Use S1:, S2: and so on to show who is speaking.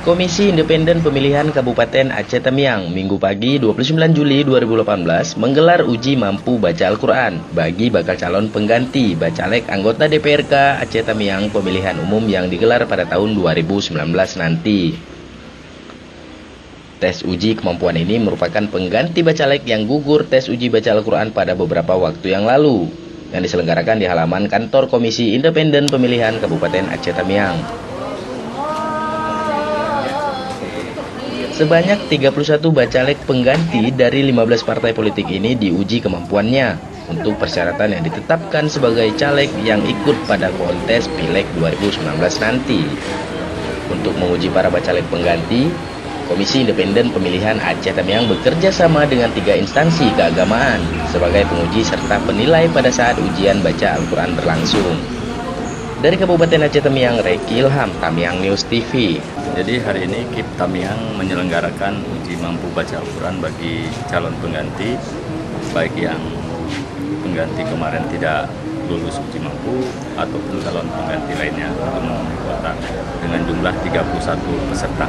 S1: Komisi Independen Pemilihan Kabupaten Aceh Tamiang, Minggu pagi 29 Juli 2018 menggelar uji mampu baca Al-Quran bagi bakal calon pengganti bacalek anggota DPRK Aceh Tamiang pemilihan umum yang digelar pada tahun 2019 nanti. Tes uji kemampuan ini merupakan pengganti bacalek yang gugur tes uji baca Al-Quran pada beberapa waktu yang lalu, yang diselenggarakan di halaman kantor Komisi Independen Pemilihan Kabupaten Aceh Tamiang. Sebanyak 31 bacalek pengganti dari 15 partai politik ini diuji kemampuannya untuk persyaratan yang ditetapkan sebagai caleg yang ikut pada kontes Pileg 2019 nanti. Untuk menguji para bacalek pengganti, Komisi Independen Pemilihan Aceh Tamiang bekerja sama dengan 3 instansi keagamaan sebagai penguji serta penilai pada saat ujian baca Al-Quran berlangsung. Dari Kabupaten Aceh Tamiang, Reki Ilham, Tamiang News TV.
S2: Jadi hari ini KIP Tamiang menyelenggarakan uji mampu baca Al-Quran bagi calon pengganti, baik yang pengganti kemarin tidak lulus uji mampu ataupun calon pengganti lainnya untuk memenuhi kuota dengan jumlah 31 peserta.